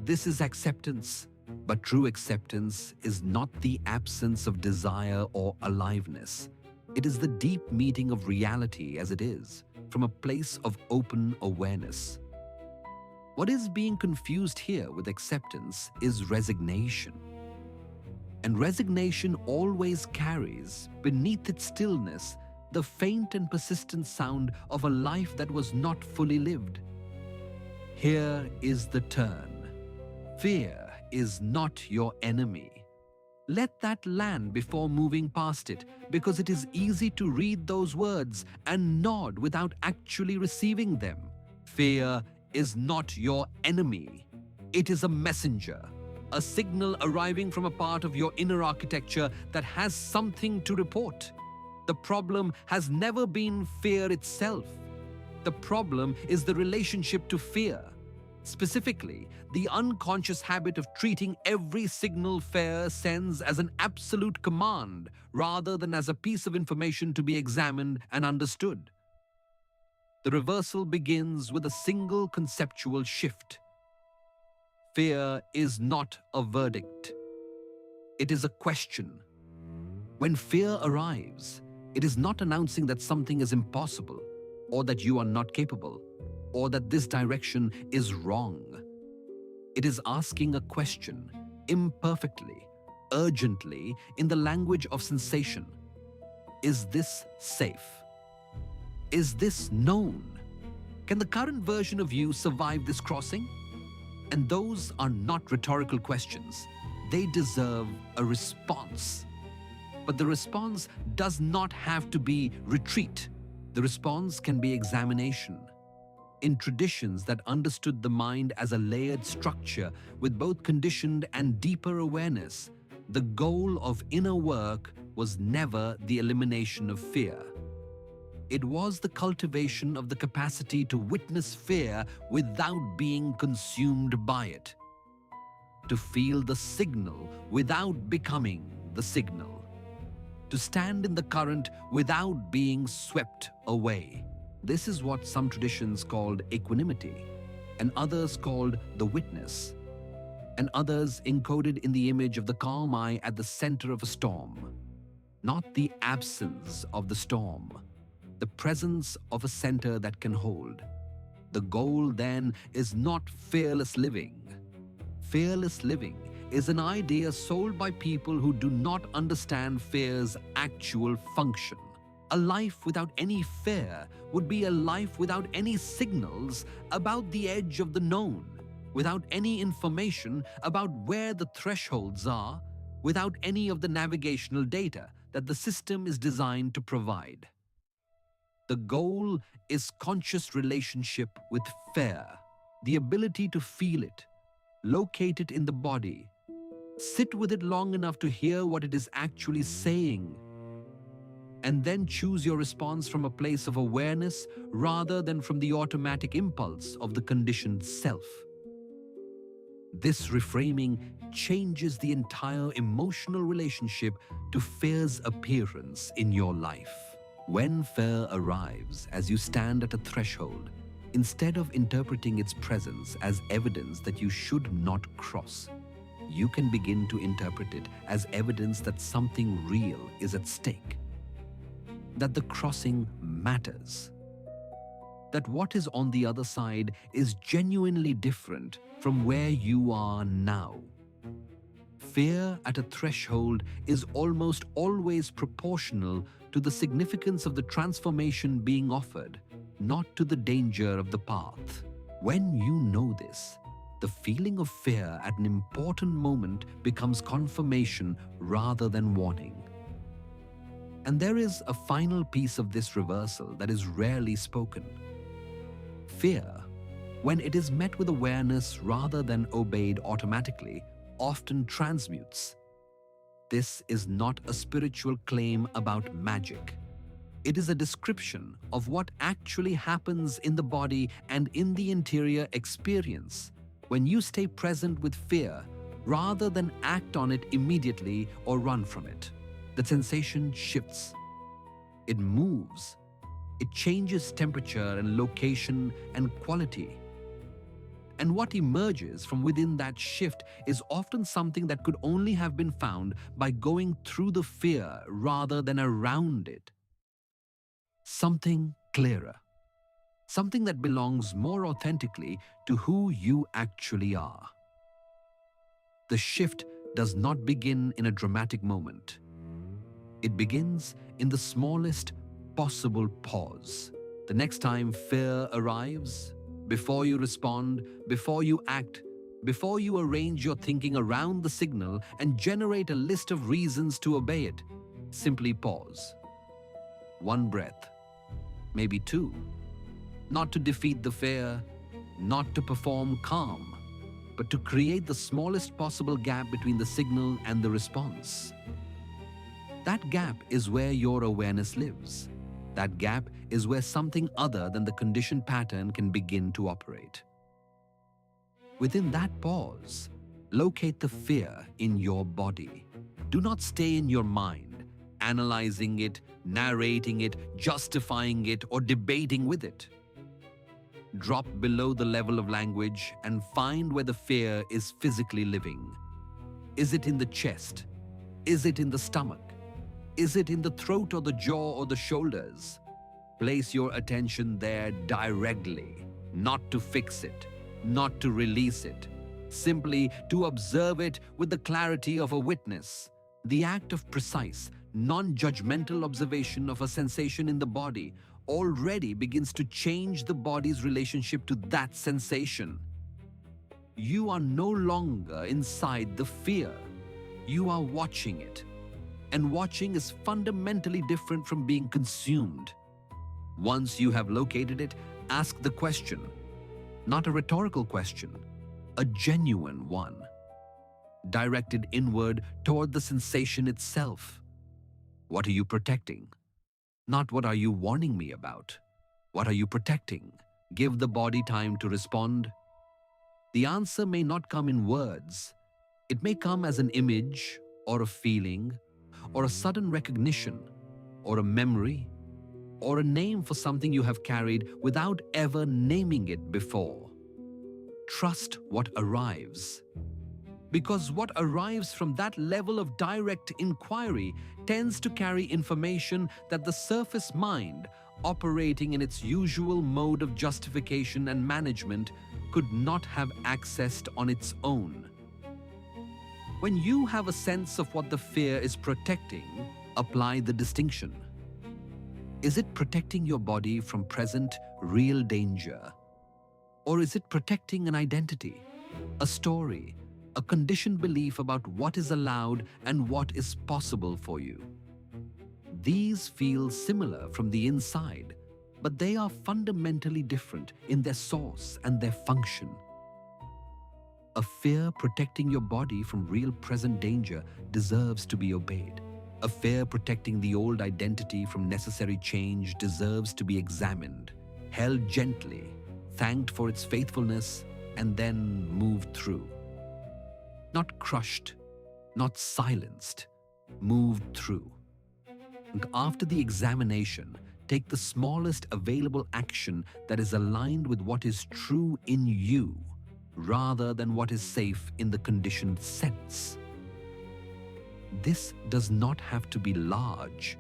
This is acceptance. But true acceptance is not the absence of desire or aliveness. It is the deep meeting of reality as it is, from a place of open awareness. What is being confused here with acceptance is resignation. And resignation always carries, beneath its stillness, the faint and persistent sound of a life that was not fully lived. Here is the turn. Fear is not your enemy. Let that land before moving past it, because it is easy to read those words and nod without actually receiving them. Fear is not your enemy. It is a messenger, a signal arriving from a part of your inner architecture that has something to report. The problem has never been fear itself. The problem is the relationship to fear. Specifically, the unconscious habit of treating every signal fear sends as an absolute command rather than as a piece of information to be examined and understood. The reversal begins with a single conceptual shift. Fear is not a verdict. It is a question. When fear arrives, it is not announcing that something is impossible, or that you are not capable, or that this direction is wrong. It is asking a question, imperfectly, urgently, in the language of sensation. Is this safe? Is this known? Can the current version of you survive this crossing? And those are not rhetorical questions. They deserve a response. But the response does not have to be retreat. The response can be examination. In traditions that understood the mind as a layered structure with both conditioned and deeper awareness, the goal of inner work was never the elimination of fear. It was the cultivation of the capacity to witness fear without being consumed by it, to feel the signal without becoming the signal, to stand in the current without being swept away. This is what some traditions called equanimity, and others called the witness, and others encoded in the image of the calm eye at the center of a storm. Not the absence of the storm, the presence of a center that can hold. The goal then is not fearless living. Fearless living is an idea sold by people who do not understand fear's actual function. A life without any fear would be a life without any signals about the edge of the known. without any information about where the thresholds are, without any of the navigational data that the system is designed to provide. The goal is conscious relationship with fear, the ability to feel it, locate it in the body, sit with it long enough to hear what it is actually saying, and then choose your response from a place of awareness rather than from the automatic impulse of the conditioned self. This reframing changes the entire emotional relationship to fear's appearance in your life. When fear arrives as you stand at a threshold, instead of interpreting its presence as evidence that you should not cross, you can begin to interpret it as evidence that something real is at stake, that the crossing matters, that what is on the other side is genuinely different from where you are now. Fear at a threshold is almost always proportional to the significance of the transformation being offered, not to the danger of the path. When you know this, the feeling of fear at an important moment becomes confirmation rather than warning. And there is a final piece of this reversal that is rarely spoken. Fear, when it is met with awareness rather than obeyed automatically, often transmutes. This is not a spiritual claim about magic. It is a description of what actually happens in the body and in the interior experience when you stay present with fear rather than act on it immediately or run from it. The sensation shifts. It moves. It changes temperature and location and quality. And what emerges from within that shift is often something that could only have been found by going through the fear rather than around it. Something clearer. Something that belongs more authentically to who you actually are. The shift does not begin in a dramatic moment. It begins in the smallest possible pause. The next time fear arrives, before you respond, before you act, before you arrange your thinking around the signal and generate a list of reasons to obey it, simply pause. One breath, maybe two. Not to defeat the fear, not to perform calm, but to create the smallest possible gap between the signal and the response. That gap is where your awareness lives. That gap is where something other than the conditioned pattern can begin to operate. Within that pause, locate the fear in your body. Do not stay in your mind, analyzing it, narrating it, justifying it, or debating with it. Drop below the level of language and find where the fear is physically living. Is it in the chest? Is it in the stomach? Is it in the throat or the jaw or the shoulders? Place your attention there directly, not to fix it, not to release it, simply to observe it with the clarity of a witness. The act of precise, non-judgmental observation of a sensation in the body already begins to change the body's relationship to that sensation. You are no longer inside the fear. You are watching it. And watching is fundamentally different from being consumed. Once you have located it, ask the question, not a rhetorical question, a genuine one, directed inward toward the sensation itself. What are you protecting? Not what are you warning me about? What are you protecting? Give the body time to respond. The answer may not come in words. It may come as an image or a feeling or a sudden recognition or a memory or a name for something you have carried without ever naming it before. Trust what arrives. Because what arrives from that level of direct inquiry tends to carry information that the surface mind, operating in its usual mode of justification and management, could not have accessed on its own. When you have a sense of what the fear is protecting, apply the distinction. Is it protecting your body from present, real danger? Or is it protecting an identity? A story, a conditioned belief about what is allowed and what is possible for you. These feel similar from the inside, but they are fundamentally different in their source and their function. A fear protecting your body from real present danger deserves to be obeyed. A fear protecting the old identity from necessary change deserves to be examined, held gently, thanked for its faithfulness, and then moved through. Not crushed, not silenced, moved through. And after the examination, take the smallest available action that is aligned with what is true in you, rather than what is safe in the conditioned sense. This does not have to be large.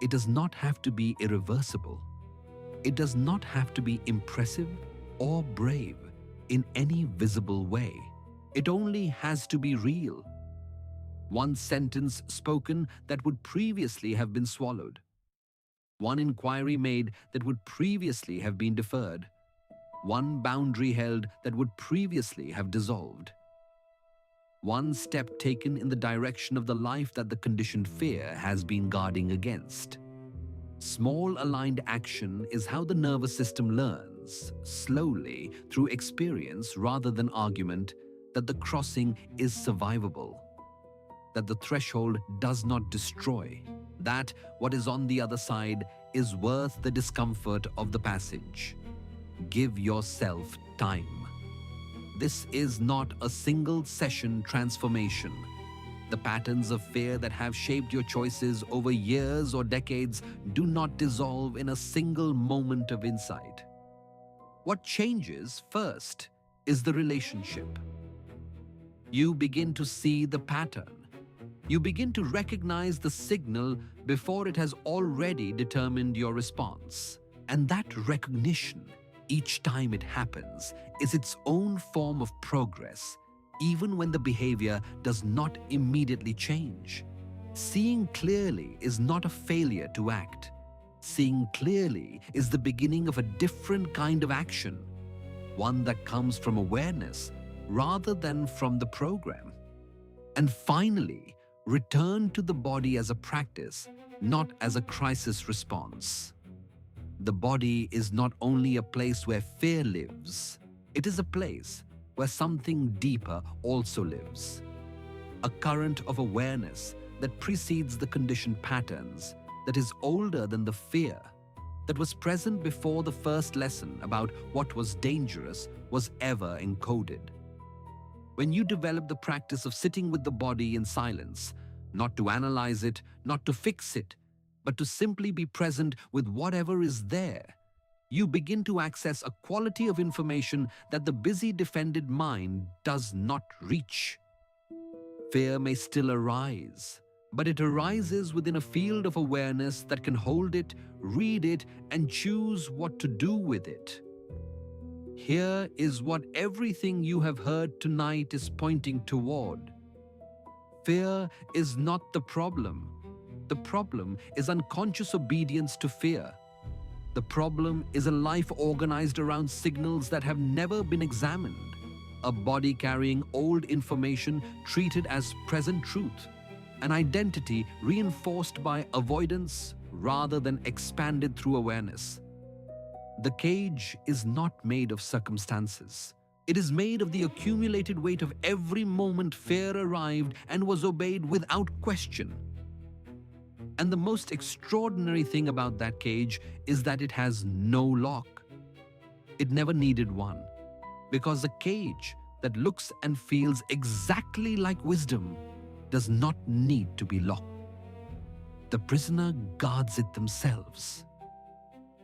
It does not have to be irreversible. It does not have to be impressive or brave in any visible way. It only has to be real. One sentence spoken that would previously have been swallowed. One inquiry made that would previously have been deferred. One boundary held that would previously have dissolved. One step taken in the direction of the life that the conditioned fear has been guarding against. Small aligned action is how the nervous system learns, slowly, through experience rather than argument, that the crossing is survivable, that the threshold does not destroy, that what is on the other side is worth the discomfort of the passage. Give yourself time. This is not a single session transformation. The patterns of fear that have shaped your choices over years or decades do not dissolve in a single moment of insight. What changes first is the relationship. You begin to see the pattern. You begin to recognize the signal before it has already determined your response. And that recognition, each time it happens, is its own form of progress, even when the behavior does not immediately change. Seeing clearly is not a failure to act. Seeing clearly is the beginning of a different kind of action, one that comes from awareness rather than from the program. And finally, return to the body as a practice, not as a crisis response. The body is not only a place where fear lives, it is a place where something deeper also lives. A current of awareness that precedes the conditioned patterns, that is older than the fear, that was present before the first lesson about what was dangerous was ever encoded. When you develop the practice of sitting with the body in silence, not to analyze it, not to fix it, but to simply be present with whatever is there, you begin to access a quality of information that the busy, defended mind does not reach. Fear may still arise, but it arises within a field of awareness that can hold it, read it, and choose what to do with it. Here is what everything you have heard tonight is pointing toward. Fear is not the problem. The problem is unconscious obedience to fear. The problem is a life organized around signals that have never been examined, a body carrying old information treated as present truth, an identity reinforced by avoidance rather than expanded through awareness. The cage is not made of circumstances. It is made of the accumulated weight of every moment fear arrived and was obeyed without question. And the most extraordinary thing about that cage is that it has no lock. It never needed one, because a cage that looks and feels exactly like wisdom does not need to be locked. The prisoner guards it themselves.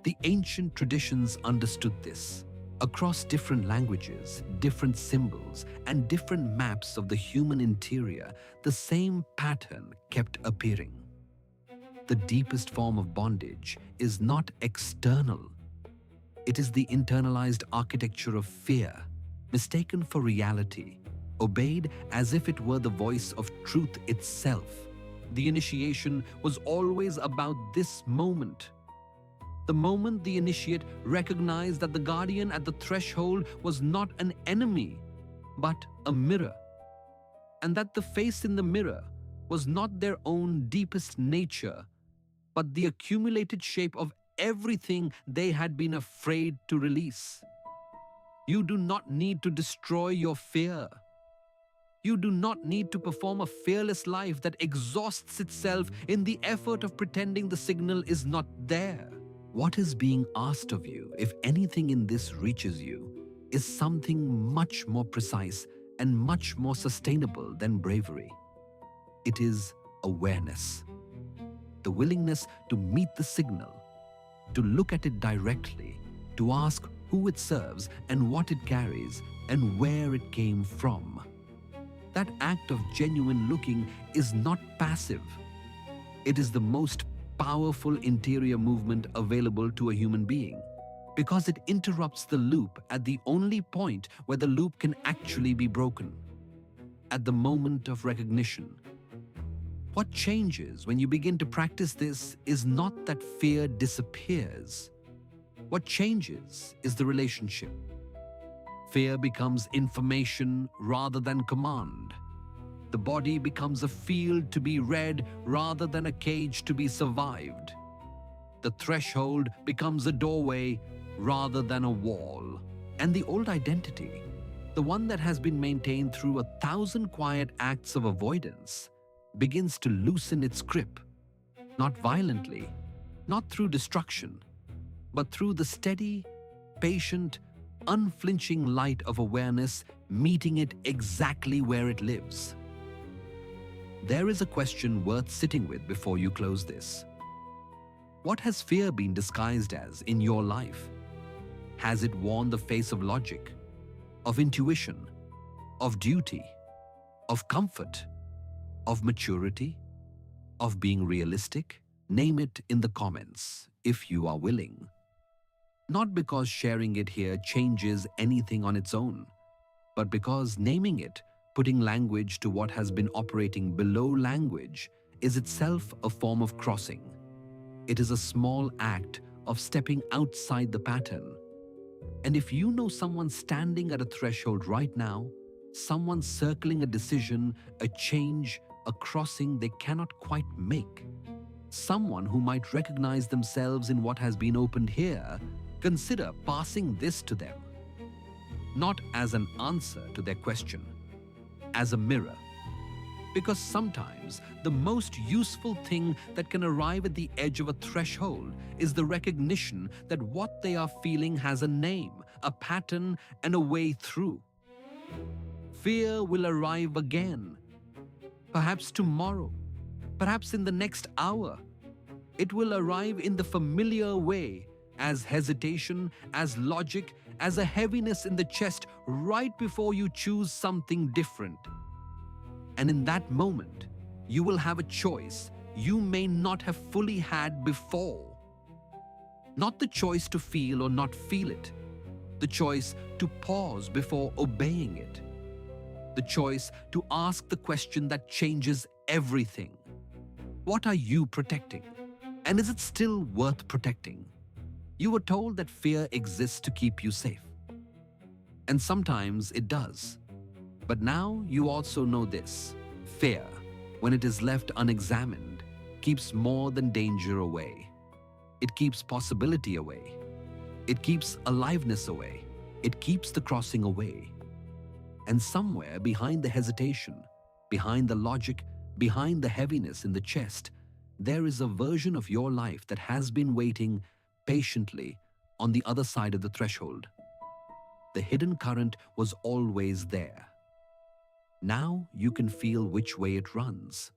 The ancient traditions understood this. Across different languages, different symbols, and different maps of the human interior, the same pattern kept appearing. The deepest form of bondage is not external. It is the internalized architecture of fear, mistaken for reality, obeyed as if it were the voice of truth itself. The initiation was always about this moment. The moment the initiate recognized that the guardian at the threshold was not an enemy, but a mirror, and that the face in the mirror was not their own deepest nature, but the accumulated shape of everything they had been afraid to release. You do not need to destroy your fear. You do not need to perform a fearless life that exhausts itself in the effort of pretending the signal is not there. What is being asked of you, if anything in this reaches you, is something much more precise and much more sustainable than bravery. It is awareness, the willingness to meet the signal, to look at it directly, to ask who it serves and what it carries and where it came from. That act of genuine looking is not passive. It is the most powerful interior movement available to a human being, because it interrupts the loop at the only point where the loop can actually be broken, at the moment of recognition. What changes when you begin to practice this is not that fear disappears. What changes is the relationship. Fear becomes information rather than command. The body becomes a field to be read rather than a cage to be survived. The threshold becomes a doorway rather than a wall. And the old identity, the one that has been maintained through 1,000 quiet acts of avoidance, begins to loosen its grip, not violently, not through destruction, but through the steady, patient, unflinching light of awareness meeting it exactly where it lives. There is a question worth sitting with before you close this. What has fear been disguised as in your life? Has it worn the face of logic, of intuition, of duty, of comfort, of maturity, of being realistic? Name it in the comments if you are willing. Not because sharing it here changes anything on its own, but because naming it, putting language to what has been operating below language, is itself a form of crossing. It is a small act of stepping outside the pattern. And if you know someone standing at a threshold right now, someone circling a decision, a change, a crossing they cannot quite make, someone who might recognize themselves in what has been opened here, consider passing this to them. Not as an answer to their question, as a mirror. Because sometimes the most useful thing that can arrive at the edge of a threshold is the recognition that what they are feeling has a name, a pattern, and a way through. Fear will arrive again, perhaps tomorrow, perhaps in the next hour. It will arrive in the familiar way, as hesitation, as logic, as a heaviness in the chest right before you choose something different. And in that moment, you will have a choice you may not have fully had before. Not the choice to feel or not feel it, the choice to pause before obeying it, the choice to ask the question that changes everything. What are you protecting? And is it still worth protecting? You were told that fear exists to keep you safe. And sometimes it does. But now you also know this. Fear, when it is left unexamined, keeps more than danger away. It keeps possibility away. It keeps aliveness away. It keeps the crossing away. And somewhere behind the hesitation, behind the logic, behind the heaviness in the chest, there is a version of your life that has been waiting patiently on the other side of the threshold. The hidden current was always there. Now you can feel which way it runs.